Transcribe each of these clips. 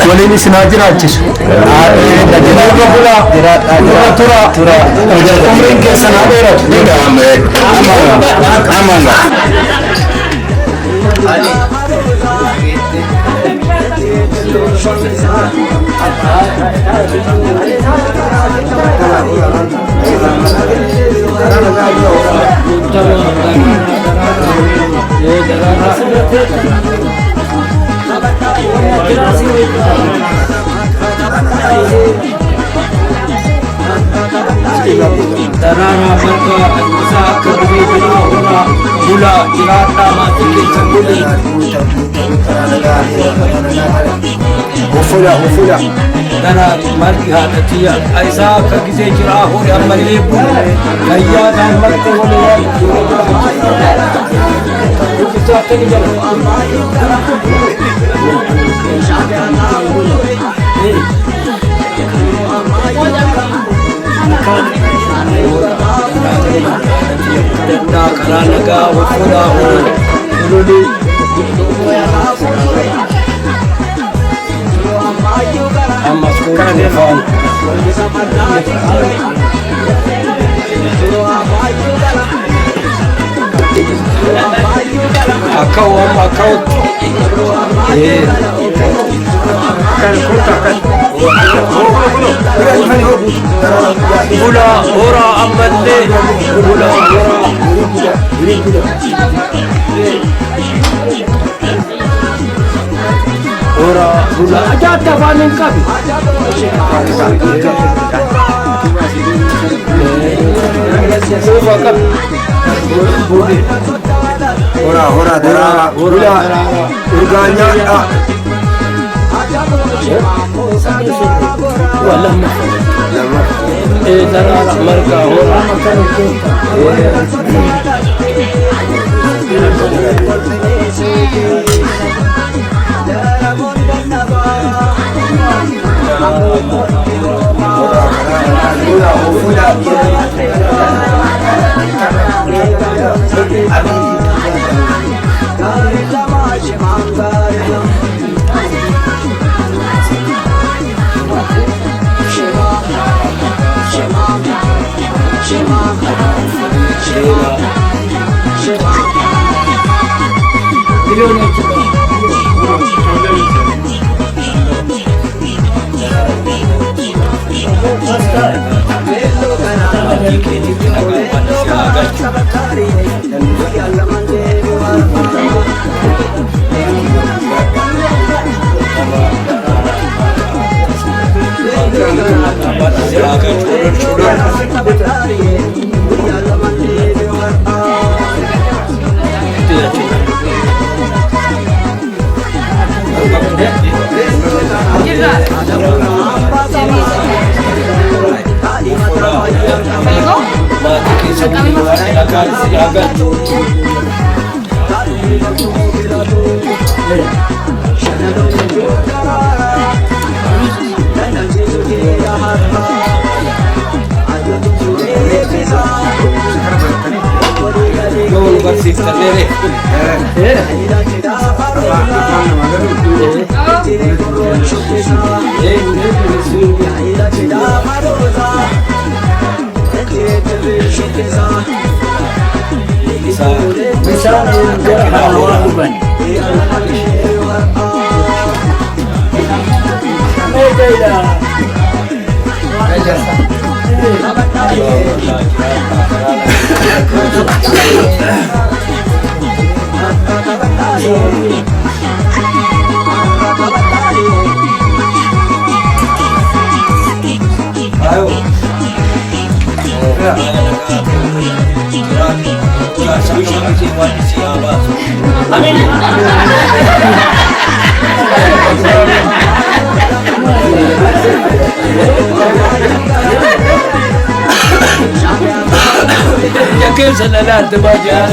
ولين سناجراتش ترى عمرين كسنة ديرت Darana berka al-musa kabri bila mula irata mati kecanggulan. Ufula. Dana marki hatiya aisa kagize jirahu amali pun kaya damat ko wala. Kita akan jalan. Karanaga wafula ululi amma skura defan akau Bula ora amalle bula ora bula aja tafanin kabi ora dara bula urganya ولما ترى مركا هورا kan silakan. Yol bersih terlere. Ya que se la da te vaya.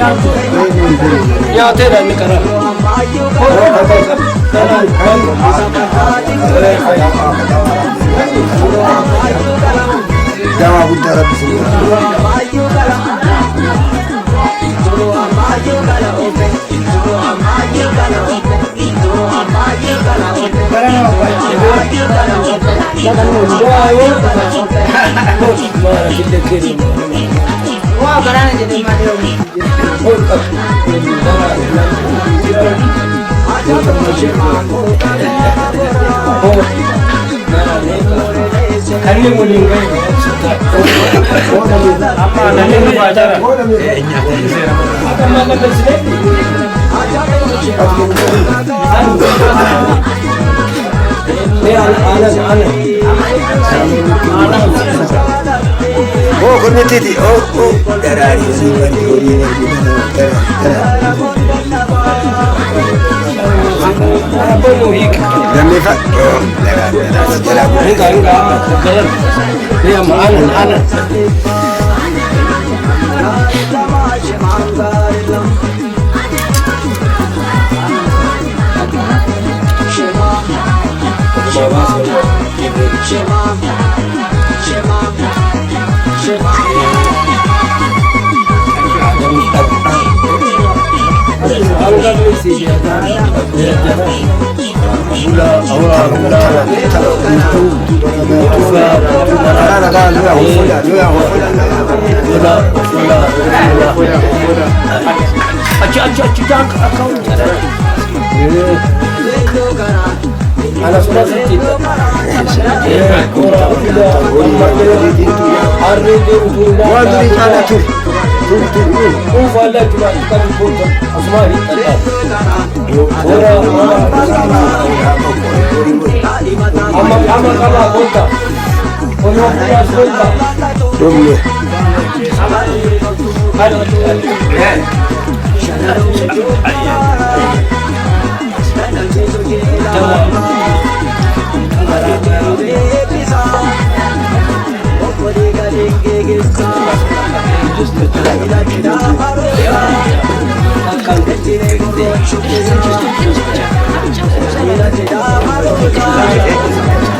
يا ترى نكرا جواب الدرب oh kurnititi oh darari لما يفك أنا أنا سمعت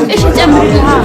ايش تعمل لها؟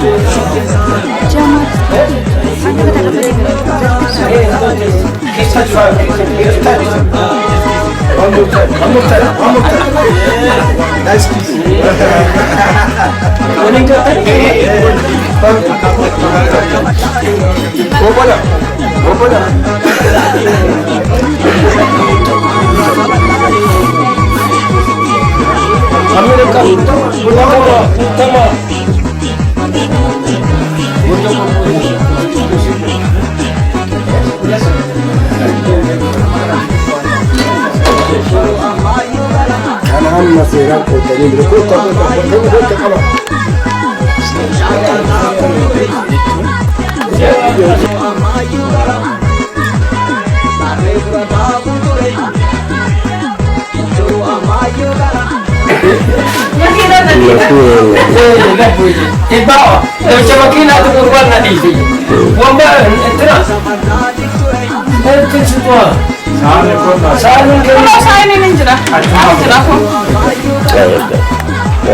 أنا هم سيران كنتين ركوت Ibawa, dan cemakin atau kurban nanti. Wamba, entra. Entra semua. Saling ke. Kalau saya ini menjerah, menjerah kok.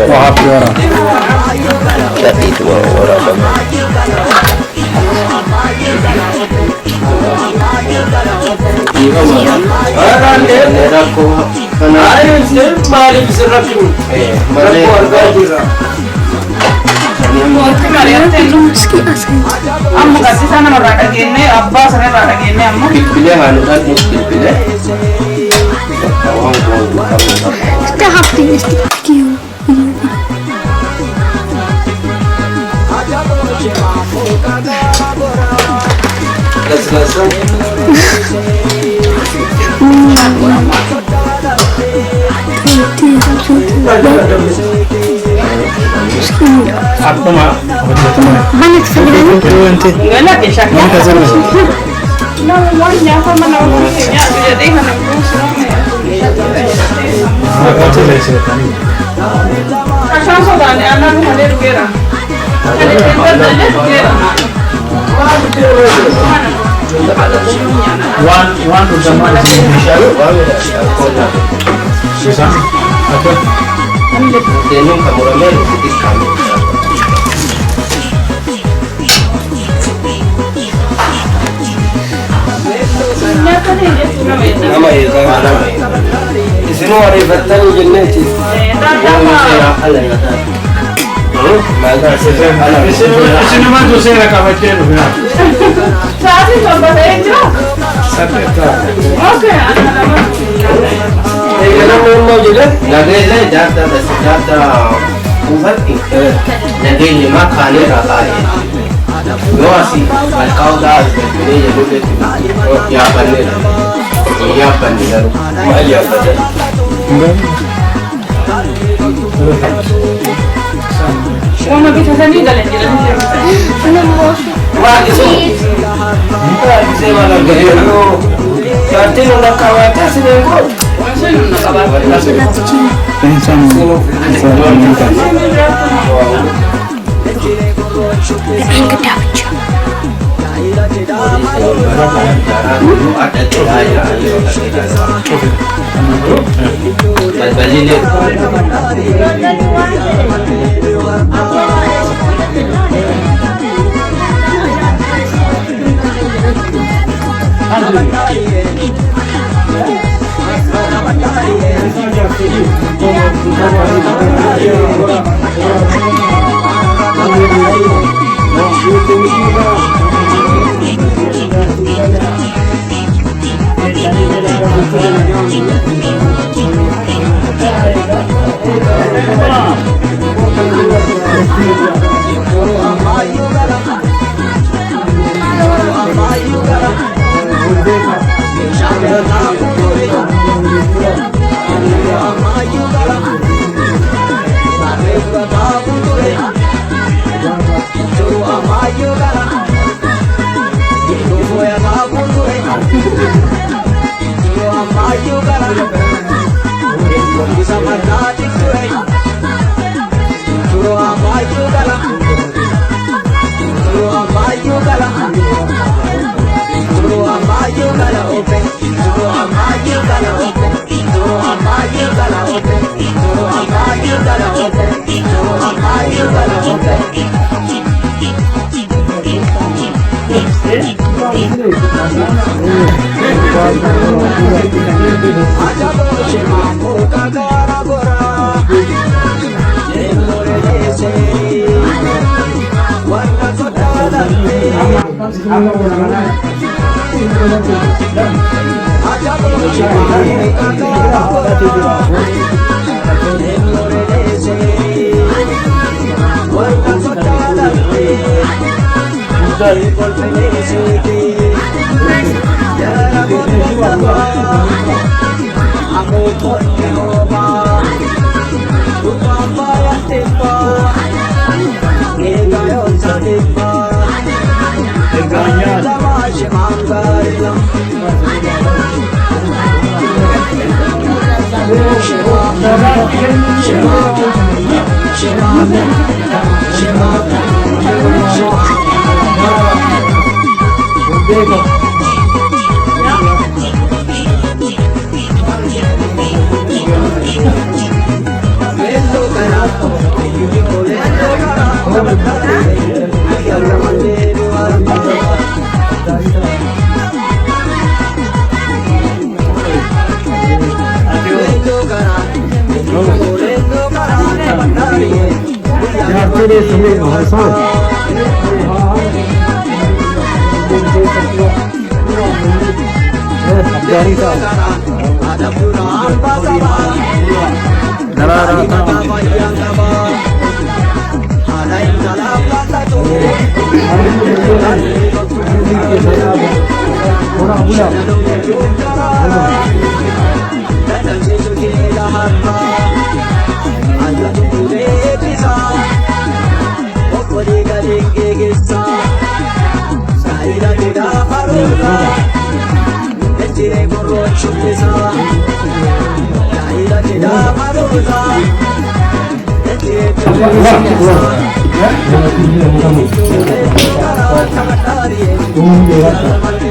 Maaf ya. Tapi itu orang Orang dia aku. Ayo sih, mari serapi. Mari warga juga. Ammo kasih sana merata gini, abba sana merata gini, ammo. Pilih haluan mesti pilih. Kita hapus kiu. Selesai. Apa mah? Banyak sekali. Nanti. Enggak lah, Kisah. Nanti kasih masuk. Namanya apa mana orangnya? Jadi mana Apa sih tadi? Kasih soalnya anak ada kira. Ada kira. One Waan dhugamaa isin Bishaan waan qonna. isaan akka Deemuun kan muramee nuti kaa'ame. Nama eegaa nama eegaa. Isinuu ariifattanii jenneeti. isinumatu seera qabachee dhufe Sa'aatii torba ta'ee jira. saddeettaa Eegalamuu immoo jedhe nageenya jaarta kuufatti nageenya makaanii kaa'ee yoo asii malkaa'uudhaa as galfinee jedhuutti yaabannee yaabbanne garuu maal yaabbatee Uuma bitatanii galan jedhanii maal isuu isee maal argatee jaartiin humna qabaatee sineen koo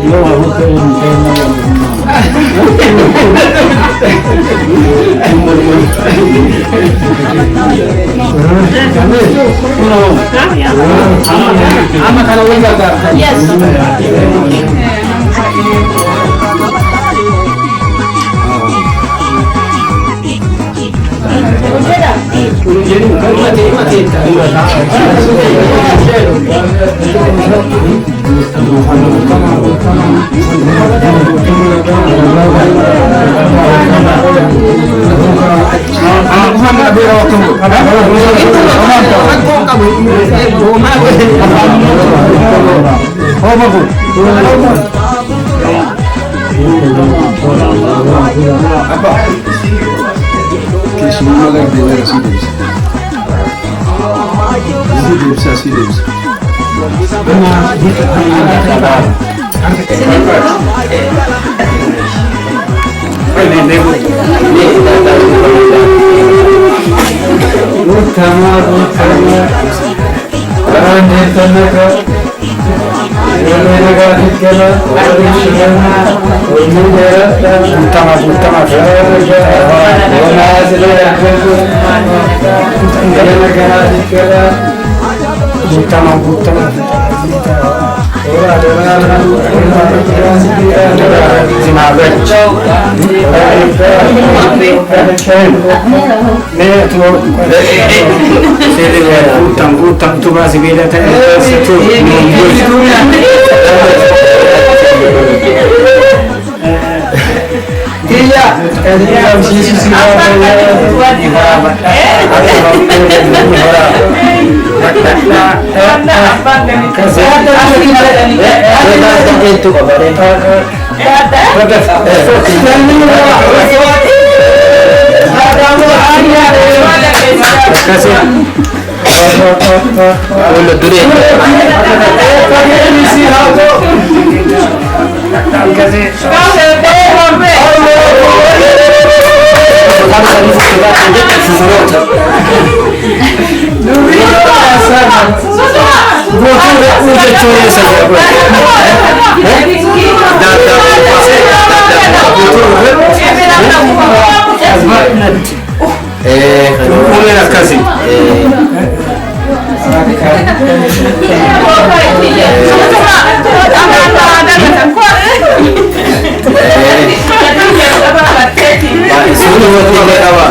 Yo, Ama kalau enggak Yes. jadi mati. Semua lagi dengar Sidims. Utang tu masih beda tak? Iya,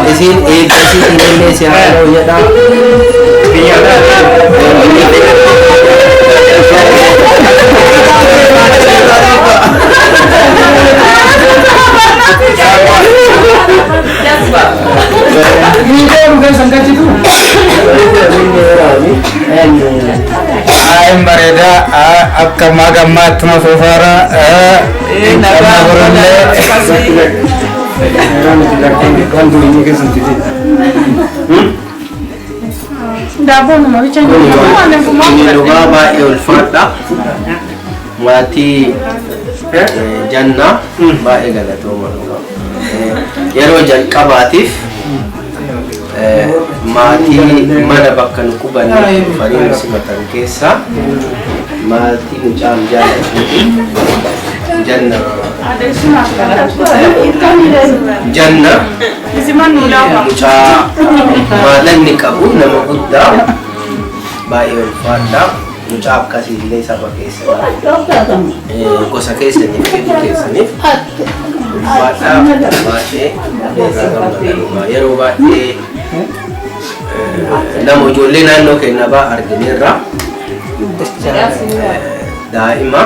Isin Indonesia ya dah. Ayam bereda akka magamat masufara Mati Jannah bae galatoma yeroo jalqabaatiif maatii mana bakka nu qubanne dhufanii nu simatan keessa maatii nu Jannah mucaa maalanni qabu nama guddaa baay'ee ulfaadhaa mucaa akkasii illee saba keessa gosa keessaniif kennu keessaniif ulfaadhaa baay'ee yeroo baay'ee nama ijoollee naannoo keenya baa argineerra daa'ima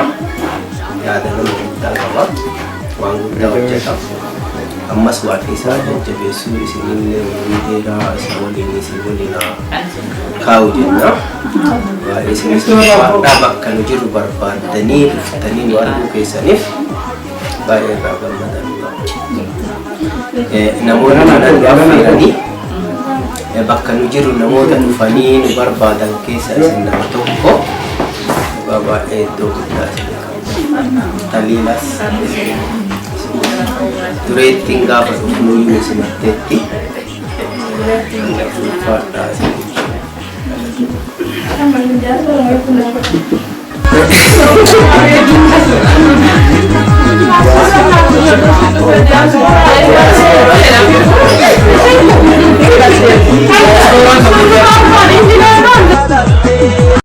yaada nama guddaa qaba waan guddaa hojjeta ammas waaqni isaa jajjabeessuu isinillee umurii dheeraa isa waliin isin waliin kaa'u jenna baay'ee isinis ulfaadhaa bakka nu jirru barbaaddanii dhuftanii nu arguu keessaniif baay'ee irraa gammadanudha. Namoonni kanan affeeranii bakka nu jirru namoota dhufanii nu barbaadan keessa isin nama tokko baay'ee iddoo guddaa isin qabu. Taliilas dureettiin gaafa dhufnuyyuu isin atteetti ulfaadhaa isin